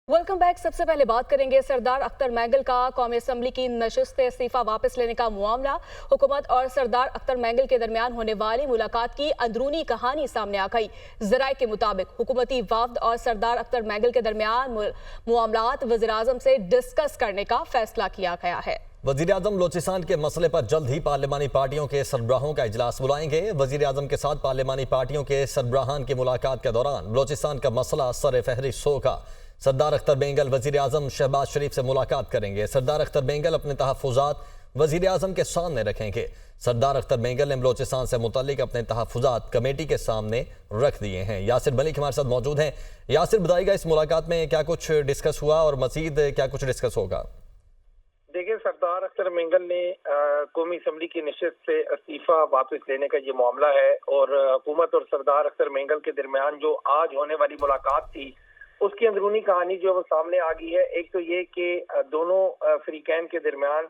Welcome back. सबसे पहले बात करेंगे सरदार अख्तर मैंगल का कौमी असम्बली की नशिस्त इस्तीफा वापस लेने का मामला। हुकूमत और सरदार अख्तर मैंगल के दरमियान होने वाली मुलाकात की अंदरूनी कहानी सामने आ गई। ज़राए के मुताबिक हुकूमती वफ्द और सरदार अख्तर मैंगल के दरमियान मामलात वज़ीर-ए-आज़म से डिस्कस करने का फैसला किया गया है। वज़ीर-ए-आज़म बलूचिस्तान के मसले पर जल्द ही पार्लिमानी पार्टियों के सरबराहों का इजलास बुलाएंगे। वज़ीर-ए-आज़म के साथ पार्लिमानी पार्टियों के सरबराहान की मुलाकात के दौरान बलूचिस्तान का मसला सर फहरिस्त होगा। सरदार अख्तर मैंगल वज़ीर-ए-आज़म शहबाज शरीफ से मुलाकात करेंगे। सरदार अख्तर मैंगल अपने तहफ़्फ़ुज़ात वज़ीर-ए-आज़म के सामने रखेंगे। सरदार अख्तर मैंगल ने बलूचिस्तान से मुतल्लिक अपने तहफ़्फ़ुज़ात कमेटी के सामने रख दिए हैं। यासिर मलिक हमारे साथ मौजूद हैं। यासिर, बताइएगा इस मुलाकात में क्या कुछ डिस्कस हुआ और मज़ीद क्या कुछ डिस्कस होगा? देखिए, सरदार अख्तर मैंगल ने कौमी असम्बली की नशिस्त से इस्तीफा वापस लेने का ये मामला है और हुकूमत और सरदार अख्तर मैंगल के दरमियान जो आज होने वाली मुलाकात थी उसकी अंदरूनी कहानी जो वो सामने आ गई है। एक तो ये कि दोनों फरीकैन के दरमियान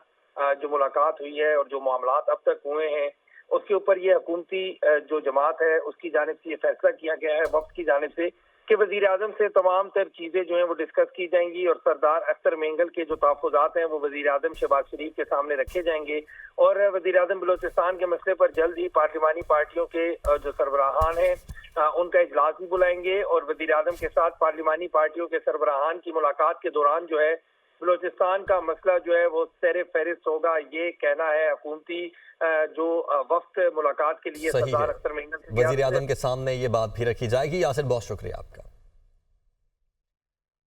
जो मुलाकात हुई है और जो मामलात अब तक हुए हैं उसके ऊपर ये हुकूमती जो जमात है उसकी जानिब से ये फैसला किया गया है वक्त की जानिब से कि वज़ीर-ए-आज़म से तमाम तर चीज़ें जो हैं वो डिस्कस की जाएंगी और सरदार अख्तर मैंगल के जो तहफ़्फ़ुज़ात हैं वो वज़ीर-ए-आज़म शहबाज शरीफ के सामने रखे जाएंगे और वज़ीर-ए-आज़म बलूचिस्तान के मसले पर जल्द ही पार्लिमानी पार्टियों के जो सरबराहान हैं उनका इजलास भी बुलाएंगे और वज़ीर-ए-आज़म के साथ पार्लिमानी पार्टियों के सरबराहान की मुलाकात के दौरान जो है बलूचिस्तान का मसला जो है वो सर फहरिस्त होगा। ये कहना है हुकूमती जो वक्त मुलाकात के लिए सरदार अख्तर मैंगल से वज़ीर-ए-आज़म के सामने ये बात भी रखी जाएगी। यासिर, बहुत शुक्रिया आपका।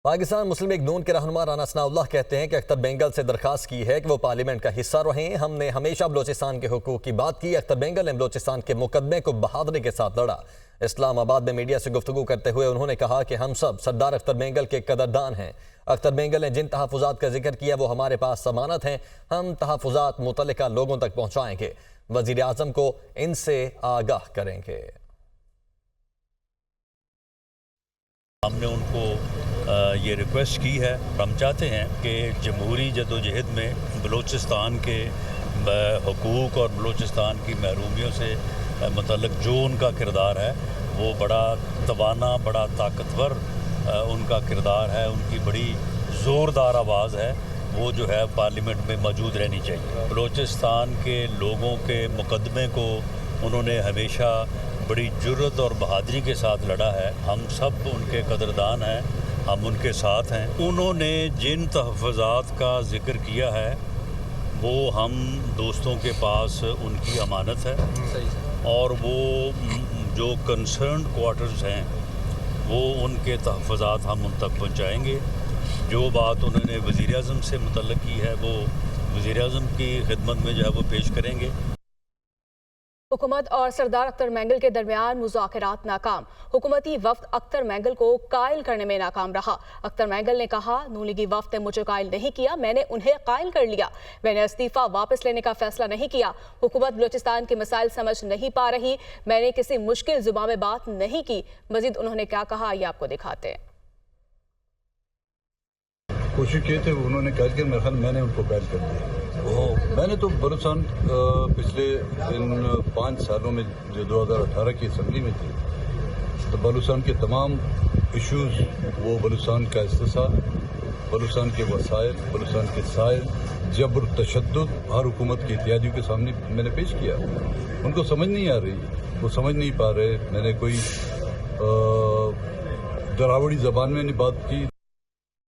पाकिस्तान मुस्लिम लीग नून के रहनुमा राना सनाउल्लाह कहते हैं कि अख्तर मैंगल से दरखास्त की है कि वो पार्लियामेंट का हिस्सा रहें। हमने हमेशा बलूचिस्तान के हुकूक की बात की। अख्तर मैंगल ने बलूचिस्तान के मुकदमे को बहादुरी के साथ लड़ा। इस्लामाबाद में मीडिया से गुफ्तगू करते हुए उन्होंने कहा कि हम सब सरदार अख्तर मैंगल के कदरदान हैं। अख्तर मैंगल ने जिन तहफ़्फ़ुज़ात का जिक्र किया वो हमारे पास ज़मानत हैं। हम तहफ़्फ़ुज़ात मुतल्लिका लोगों तक पहुँचाएंगे। वज़ीर-ए-आज़म को इनसे आगाह करेंगे। हमने उनको ये रिक्वेस्ट की है। हम चाहते हैं कि जमहूरी जदोजहद में बलूचिस्तान के हुकूक और बलूचिस्तान की महरूमियों से मुतल्लिक जो उनका किरदार है वो बड़ा तवाना, बड़ा ताकतवर उनका किरदार है, उनकी बड़ी ज़ोरदार आवाज़ है, वो जो है पार्लियामेंट में मौजूद रहनी चाहिए। बलूचिस्तान के लोगों के मुकदमे को उन्होंने हमेशा बड़ी जुर्रत और बहादुरी के साथ लड़ा है। हम सब उनके कदरदान हैं, हम उनके साथ हैं। उन्होंने जिन तहफ़्फ़ुज़ात का ज़िक्र किया है वो हम दोस्तों के पास उनकी अमानत है और वो जो कंसर्न्ड क्वार्टर्स हैं वो उनके तहफ़्फ़ुज़ात हम उन तक पहुँचाएँगे। जो बात उन्होंने वज़ीर-ए-आज़म से मुतल्लिक़ की है वो वज़ीर-ए-आज़म की खिदमत में जो है वो पेश करेंगे। हुकूमत और सरदार अख्तर मैंगल के दरमियान मुज़ाकरात नाकाम। हुकूमती वफ्द अख्तर मैंगल को कायल करने में नाकाम रहा। अख्तर मैंगल ने कहा, नून लीगी वफ्द ने मुझे कायल नहीं किया, मैंने उन्हें कायल कर लिया। मैंने इस्तीफा वापस लेने का फैसला नहीं किया। हुकूमत बलूचिस्तान के मसाइल समझ नहीं पा रही, मैंने किसी मुश्किल ज़ुबान में बात नहीं की। मजीद उन्होंने क्या कहा ये आपको दिखाते हैं। कोशिश किए थे, उन्होंने कैद किया, मेरे ख्याल मैंने उनको कैद कर दिया। मैंने तो बलूचिस्तान पिछले इन 5 सालों में जो 2018 की असम्बली में थी तो बलूचिस्तान के तमाम इश्यूज़ वो बलूचिस्तान का इस्तिसार, बलूचिस्तान के वसाइल, बलूचिस्तान के साइल, जबर तशद्दुद हर हुकूमत की इत्यादियों के सामने मैंने पेश किया। उनको समझ नहीं आ रही, वो समझ नहीं पा रहे। मैंने कोई दरावड़ी ज़बान में नहीं बात की।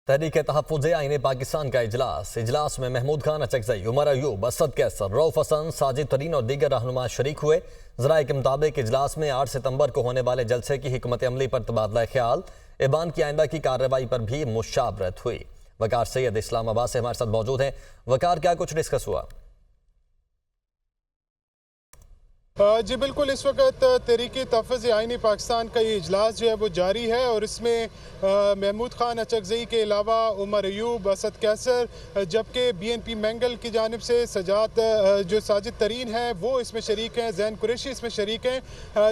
तहरीक तहफ़्फ़ुज़ आईन पाकिस्तान का इजलास में महमूद खान अचकज़ई, उमर अयूब, असद कैसर, रऊफ़ हसन, साजिद तरीन और दीगर रहनुमा शरीक हुए। ज़राए के मुताबिक इजलास में 8 सितंबर को होने वाले जलसे की हिकमत अमली पर तबादला ख्याल, ऐवान की आइंदा की कार्रवाई पर भी मुशावरत हुई। वकार सैयद इस्लामाबाद से हमारे साथ मौजूद हैं। वकार, क्या कुछ डिस्कस हुआ? जी बिल्कुल, इस वक्त तहरीक तहफ़्फ़ुज़ आईन पाकिस्तान का ये इजलास जो है वो जारी है और इसमें महमूद खान अचकज़ई के अलावा उमर अयूब, असद कैसर, जबकि BNP मैंगल की जानिब से जो साजिद तरीन है वो इसमें शरीक हैं, ज़ैन कुरैशी इसमें शरीक हैं,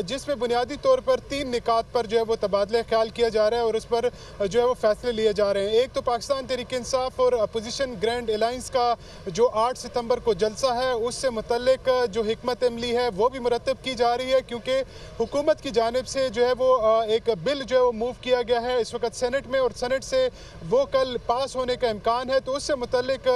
जिसमें बुनियादी तौर पर 3 निकात पर जो है वो तबादला ख्याल किया जा रहा है और उस पर जो है वो फैसले लिए जा रहे हैं। एक तो पाकिस्तान तहरीक इंसाफ और अपोजिशन ग्रैंड अलायंस का जो 8 सितंबर को जलसा है उससे मुतल्लिक जो हिकमत अमली है वो भी भी मुरतब की जा रही है, क्योंकि हुकूमत की जानिब से जो है वो एक बिल जो है वो मूव किया गया है इस वक्त सेनेट में, और सेनेट से वो कल पास होने का इम्कान है। तो उससे मुतल्लिक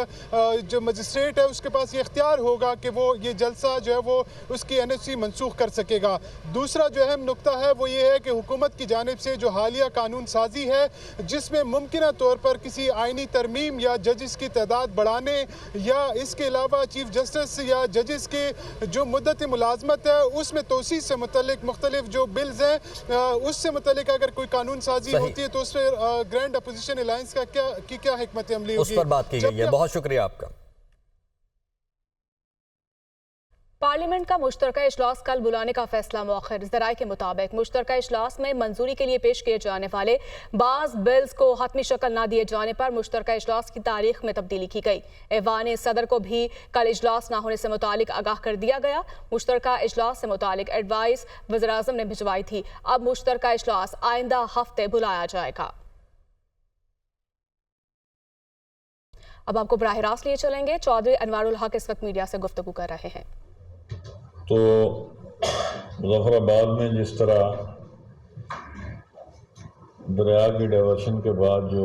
जो मजिस्ट्रेट है उसके पास ये इख्तियार होगा कि वो ये जलसा जो है वो उसकी NOC मनसूख कर सकेगा। दूसरा जो अहम नुक्ता है वो ये है कि हुकूमत की जानिब से जो हालिया कानून साजी है, जिसमें मुमकिना तौर पर किसी आइनी तरमीम या जजेस की तादाद बढ़ाने या इसके अलावा चीफ जस्टिस या जजेस के जो मुद्दत मुलाजमत है उसमें तोसी से मुतल्लिक मुख्तलिफ जो बिल्स हैं उससे मुतल्लिक अगर कोई कानून साजी होती है तो उस पर ग्रैंड अपोजिशन अलायंस का क्या हिकमत अमली होगी, उस पर बात की गई है। बहुत शुक्रिया आपका। पार्लियामेंट का मुश्तरका इजलास कल बुलाने का फैसला मौखर। ज़राए के मुताबिक मुश्तरका इजलास में मंजूरी के लिए पेश किए जाने वाले बाज़ बिल्स को हतमी शक्ल न दिए जाने पर मुश्तरका इजलास की तारीख में तब्दीली की गई। ऐवान सदर को भी कल इजलास न होने से मुतालिक आगाह कर दिया गया। मुश्तरका इजलास से मुतालिक एडवाइस वज़ीर-ए-आज़म ने भिजवाई थी। अब मुश्तरका इजलास आइंदा हफ्ते बुलाया जाएगा। अब आपको बराह रास्त लिए चलेंगे। चौधरी अनवारुल हक इस वक्त मीडिया से गुफ्तगू कर रहे हैं। तो मुजफ्फराबाद में जिस तरह दरिया की डाइवर्शन के बाद जो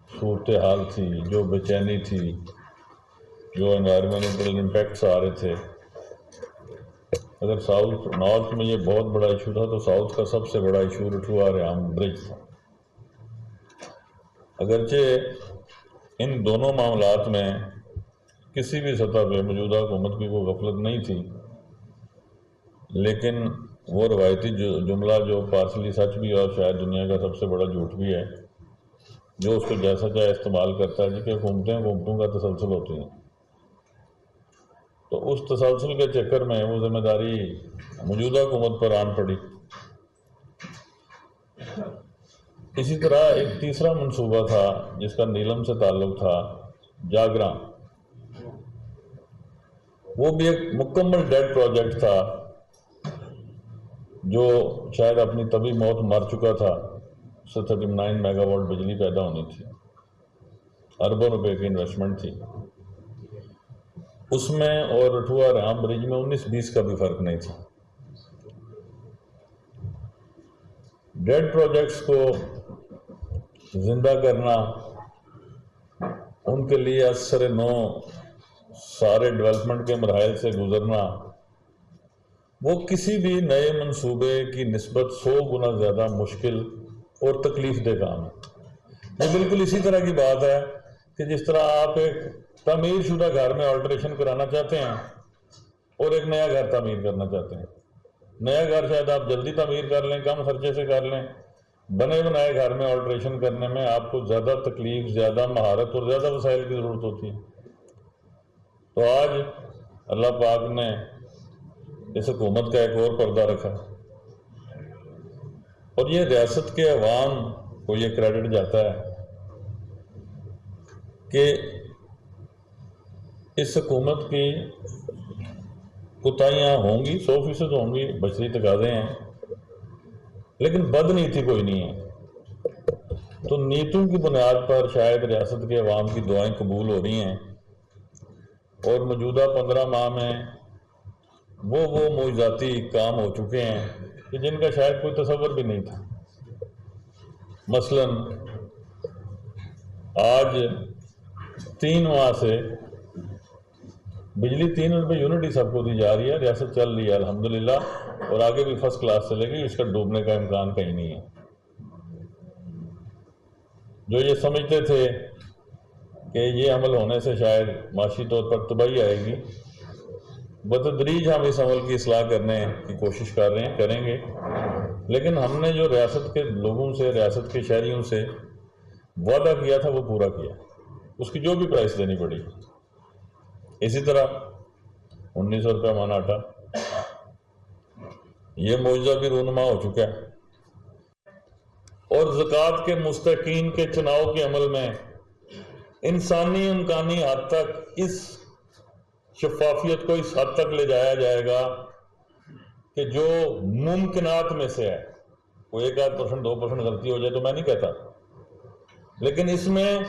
सूरत हाल थी, जो बेचैनी थी, जो एनवायरमेंटल इम्पैक्ट्स आ रहे थे, अगर नॉर्थ में ये बहुत बड़ा इशू था तो साउथ का सबसे बड़ा इशू रठुआ रेहाम ब्रिज था। अगरचे इन दोनों मामलात में किसी भी सतह पे मौजूदा हुकूमत की कोई गफलत नहीं थी, लेकिन वो रवायती जुमला जो पार्सली सच भी और शायद दुनिया का सबसे बड़ा झूठ भी है, जो उसको जैसा चाहे इस्तेमाल करता है जी कि हुकूमतों का तसलसल होती हैं। तो उस तसलसल के चक्कर में वो जिम्मेदारी मौजूदा हुकूमत पर आन पड़ी। इसी तरह एक तीसरा मंसूबा था जिसका नीलम से ताल्लुक था, जागरा। वो भी एक मुकम्मल डेड प्रोजेक्ट था जो शायद अपनी तभी मौत मर चुका था। उससे 39 मेगावाट बिजली पैदा होनी थी, अरबों रुपए की इन्वेस्टमेंट थी उसमें, और रठुआ रेहाम ब्रिज में 19-20 का भी फर्क नहीं था। डेड प्रोजेक्ट्स को जिंदा करना, उनके लिए असर नो सारे डेवलपमेंट के मराहल से गुजरना, वो किसी भी नए मंसूबे की निस्बत 100 गुना ज़्यादा मुश्किल और तकलीफ दे काम है। ये बिल्कुल इसी तरह की बात है कि जिस तरह आप एक तामीर शुदा घर में ऑल्ट्रेशन कराना चाहते हैं और एक नया घर तामीर करना चाहते हैं। नया घर शायद आप जल्दी तामीर कर लें, कम खर्चे से कर लें। बने बनाए घर में ऑल्ट्रेशन करने में आपको ज़्यादा तकलीफ, ज़्यादा महारत और ज़्यादा वसाइल की ज़रूरत होती है। तो आज अल्लाह पाक ने इस हुकूमत का एक और पर्दा रखा, और ये रियासत के अवाम को ये क्रेडिट जाता है कि इस हुकूमत की कोताहियाँ होंगी, 100% होंगी, बशरी तकाज़े हैं, लेकिन बदनीति कोई नहीं है। तो नीतियों की बुनियाद पर शायद रियासत के अवाम की दुआएं कबूल हो रही हैं, और मौजूदा 15 माह में वो मोइज़ाती काम हो चुके हैं कि जिनका शायद कोई तसव्वुर भी नहीं था। मसलन आज 3 माह से बिजली 3 रुपये यूनिट ही सबको दी जा रही है। रियासत चल रही है अल्हम्दुलिल्लाह, और आगे भी फर्स्ट क्लास चलेगी, इसका डूबने का इम्कान कहीं नहीं है। जो ये समझते थे कि ये अमल होने से शायद माशी तौर पर तबाही आएगी, बतदरीज हम इस अमल की इस्लाह करने की कोशिश कर रहे हैं, करेंगे। लेकिन हमने जो रियासत के लोगों से, रियासत के शहरियों से वादा किया था वो पूरा किया, उसकी जो भी प्राइस देनी पड़ी। इसी तरह 1900 रुपये मन आटा, ये मौजूदा भी रूनुमा हो चुका है। और ज़कात के मुस्तकीन के चुनाव के अमल में इंसानी इम्कानी हद तक इस शफाफियत को इस हद तक ले जाया जाएगा कि जो मुमकिनात में से है, कोई 1-2% 2% गलती हो जाए तो मैं नहीं कहता, लेकिन इसमें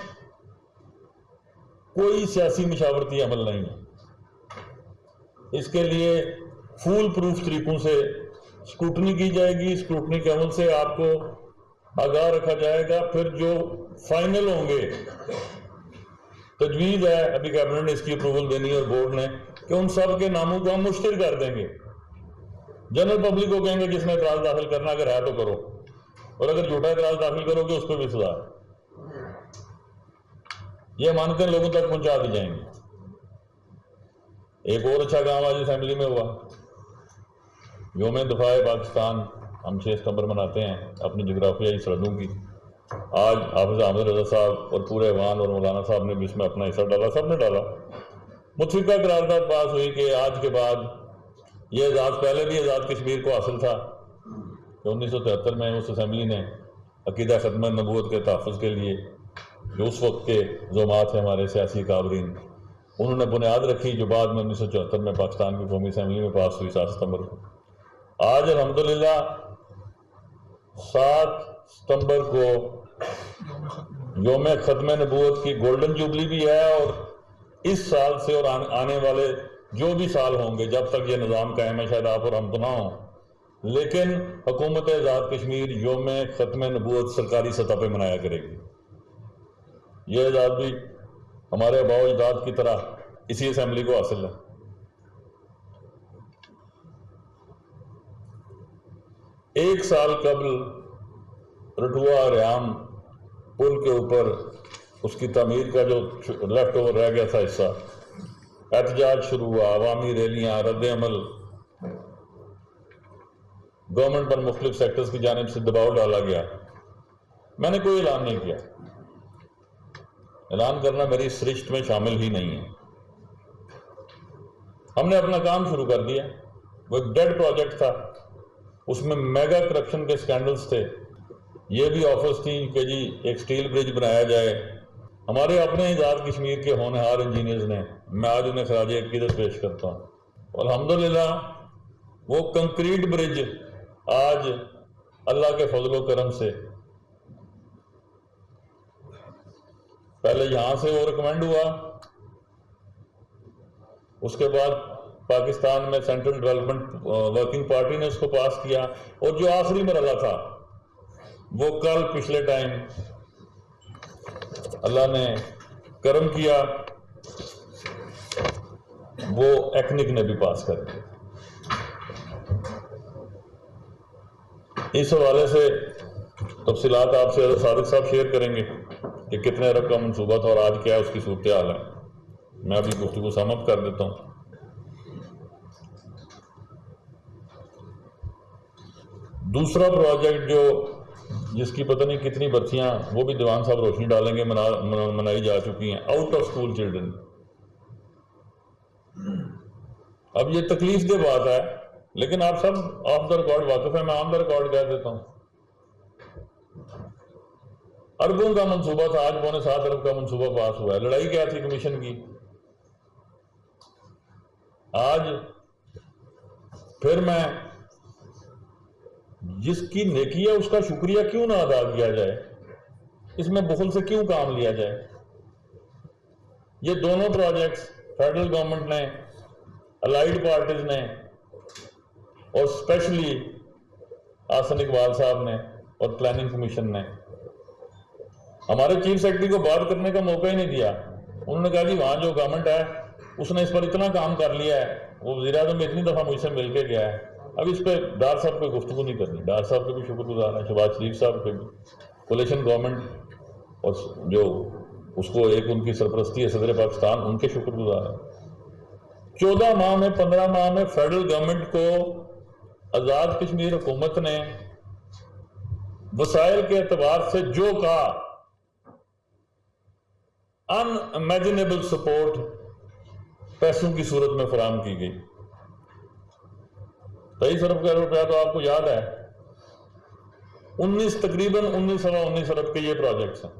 कोई सियासी मशावरती अमल नहीं है। इसके लिए फूल प्रूफ तरीकों से स्क्रूटनी की जाएगी। स्क्रूटनी के अमल से आपको आगाह रखा जाएगा। फिर जो फाइनल होंगे, तजवीज़ है, अभी कैबिनेट ने इसकी अप्रूवल देनी है और बोर्ड ने, कि उन सब के नामों को हम मुश्तिर कर देंगे। जनरल पब्लिक को कहेंगे जिसने इतराज दाखिल करना अगर है तो करो, और अगर झूठा इतराज दाखिल करोगे उस पर भी सजा है। ये मानकर लोगों तक पहुंचा दी जाएंगे। एक और अच्छा काम आज असेंबली में हुआ, यौम दिफाए पाकिस्तान हम 6 सितंबर मनाते हैं अपनी जोग्राफियाई सरहदों की। आज हाफिज अहमद रजा साहब और पूरे अवान और मौलाना साहब ने भी इसमें अपना हिस्सा डाला, सबने डाला। मुतफिका करारदाद पास हुई कि आज के बाद ये आज़ाद, पहले भी आज़ाद कश्मीर को हासिल था कि 1973 में उस असेंबली ने अकीदा ख़त्म नबूवत के तहफ़्फ़ुज़ के लिए जो उस वक्त के ज़ोमात हैं हमारे सियासी काबरीन, उन्होंने बुनियाद रखी, जो बाद में 1974 में पाकिस्तान की कौमी असेंबली में पास हुई 7 सितंबर को। आज अल्हम्दुलिल्लाह 7 सितंबर को यौम ख़त्म नबूवत की गोल्डन जुबली भी है, और इस साल से और आने वाले जो भी साल होंगे, जब तक ये निज़ाम कायम है, शायद आप और हम तो ना हों, लेकिन हुकूमत आज़ाद कश्मीर यौम ख़त्म नबूवत सरकारी सतह पे मनाया करेगी। ये आज़ादी हमारे आबा व अजदाद की तरह इसी असेंबली को हासिल है। एक साल कबल रटुआ रियाम पुल के ऊपर उसकी तामीर का जो लेफ्ट ओवर रह गया था हिस्सा, एहतजाज शुरू हुआ, अवामी रैलियां, रद्द अमल, गवर्नमेंट पर मुख्तलिफ सेक्टर्स की जानिब से दबाव डाला गया। मैंने कोई ऐलान नहीं किया, ऐलान करना मेरी सरिश्त में शामिल ही नहीं है। हमने अपना काम शुरू कर दिया। वो एक डेड प्रोजेक्ट था, उसमें मेगा करप्शन के स्कैंडल्स थे। ये भी ऑफर्स थी कि जी एक स्टील ब्रिज बनाया जाए। हमारे अपने आज़ाद कश्मीर के होनहार इंजीनियर्स ने, मैं आज उन्हें खराज अकीदत पेश करता हूँ। अल्हम्दुलिल्लाह वो कंक्रीट ब्रिज आज अल्लाह के फजल करम से पहले यहां से वो रिकमेंड हुआ, उसके बाद पाकिस्तान में सेंट्रल डेवलपमेंट वर्किंग पार्टी ने उसको पास किया, और जो आखिरी मरहला था वो कल पिछले टाइम अल्लाह ने करम किया, वो एक्निक ने भी पास कर दिया। इस हवाले से तफसीलात आपसे सादिक साहब शेयर करेंगे कि कितने अरब का मंसूबा था और आज क्या है उसकी सूरत हाल है। मैं अभी गुफ्तगू समाप्त कर देता हूँ। दूसरा प्रोजेक्ट जो जिसकी पता नहीं कितनी बर्थियां, वो भी दीवान साहब रोशनी डालेंगे, मनाई जा चुकी हैं, आउट ऑफ स्कूल चिल्ड्रन। अब ये तकलीफ दे बात है, लेकिन आप सब ऑफ द रिकॉर्ड वाकिफ है, मैं ऑन द रिकॉर्ड कह देता हूं। अरबों का मंसूबा था, आज 7.25 अरब का मंसूबा पास हुआ है। लड़ाई क्या थी कमीशन की? आज फिर मैं जिसकी नेकी है उसका शुक्रिया क्यों ना अदा किया जाए, इसमें बुखल से क्यों काम लिया जाए। ये दोनों प्रोजेक्ट्स फेडरल गवर्नमेंट ने, अलाइड पार्टीज ने और स्पेशली आसन इकबाल साहब ने और प्लानिंग कमीशन ने हमारे चीफ सेक्रेटरी को बात करने का मौका ही नहीं दिया। उन्होंने कहा कि वहां जो गवर्नमेंट है उसने इस पर इतना काम कर लिया है, वो वज़ीर-ए-आज़म इतनी दफा मुझसे मिलके गया है, अब इस पर डार साहब को गुफ्तगू नहीं करनी। डार साहब के भी शुक्रगुजार हैं, शहबाज शरीफ साहब के भी, कोलिशन गवर्नमेंट और जो उसको एक उनकी सरपरस्ती है सदर पाकिस्तान, उनके शुक्रगुजार हैं। 14 माह में 15 माह में फेडरल गवर्नमेंट को आज़ाद कश्मीर हुकूमत ने वसाइल के एतबार से जो कहा, अनइमेजिनेबल सपोर्ट पैसों की सूरत में फराहम की गई। 23 अरब रुपया तो आपको याद है, 19 तकरीबन 19 अरब के ये प्रोजेक्ट्स हैं।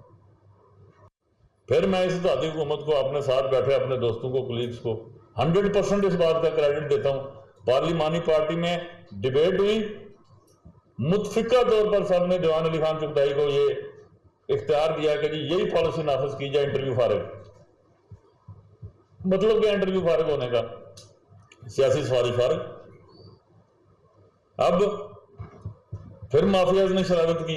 फिर मैं इस जाती हुकूमत को, अपने साथ बैठे अपने दोस्तों को, कलीग्स को 100% इस बात का क्रेडिट देता हूं। पार्लिमानी पार्टी में डिबेट हुई, मुतफिका तौर पर सबने दीवान अली खान चुगताई को ये इख्तियार दिया कि जी यही पॉलिसी नाफिज की जाए, इंटरव्यू फारिग। मतलब क्या इंटरव्यू फारिग होने का? सियासी सवारी फारिग। اب پھر مافیاز نے شرارت کی،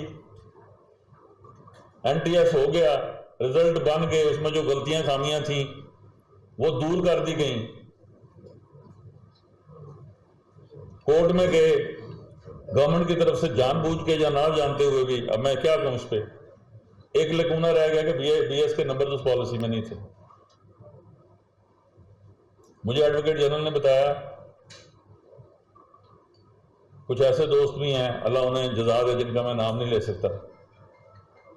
این ٹی ایس ہو گیا، رزلٹ بن گئے، اس میں جو غلطیاں خامیاں تھیں وہ دور کر دی گئیں، کورٹ میں گئے گورنمنٹ کی طرف سے جان بوجھ کے یا نہ جانتے ہوئے بھی۔ اب میں کیا کہوں اس پہ، ایک لکونہ رہ گیا کہ بی ایس کے نمبر اس پالیسی میں نہیں تھے۔ مجھے ایڈوکیٹ جنرل نے بتایا کچھ ایسے دوست بھی ہیں، اللہ انہیں جزا دے، جن کا میں نام نہیں لے سکتا،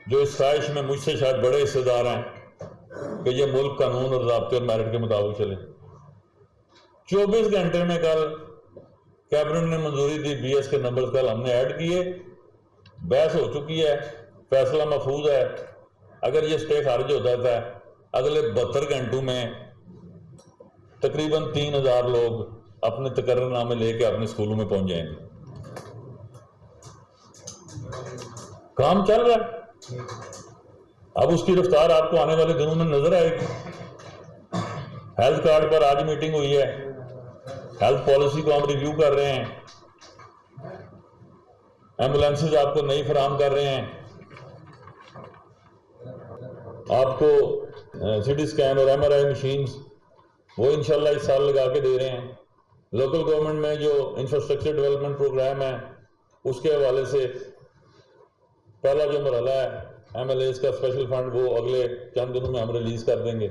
جو اس خواہش میں مجھ سے شاید بڑے حصے دار ہیں کہ یہ ملک قانون اور ضابطے اور میرٹ کے مطابق چلے۔ 24 گھنٹے میں کل کیبنٹ نے منظوری دی، بی ایس کے نمبر کل ہم نے ایڈ کیے، بحث ہو چکی ہے، فیصلہ محفوظ ہے۔ اگر یہ اسٹے خارج ہوتا تھا اگلے 72 گھنٹوں میں تقریباً 3000 لوگ اپنے تقرر نامے لے کے اپنے اسکولوں میں پہنچ جائیں گے۔ کام چل رہا ہے، اب اس کی رفتار آپ کو آنے والے دنوں میں نظر آئے گی۔ ہیلتھ کارڈ پر آج میٹنگ ہوئی ہے، ہیلتھ پالیسی کو ہم ریویو کر رہے ہیں، ایمبولینسز آپ کو نئی فراہم کر رہے ہیں، آپ کو سی ٹی اسکین اور ایم آر آئی مشینز وہ انشاءاللہ اس سال لگا کے دے رہے ہیں۔ لوکل گورنمنٹ میں جو انفراسٹرکچر ڈیولپمنٹ پروگرام ہے اس کے حوالے سے پہلا جو مرحلہ ہے ایم ایل ایز کا اسپیشل فنڈ وہ اگلے چند دنوں میں ہم ریلیز کر دیں گے۔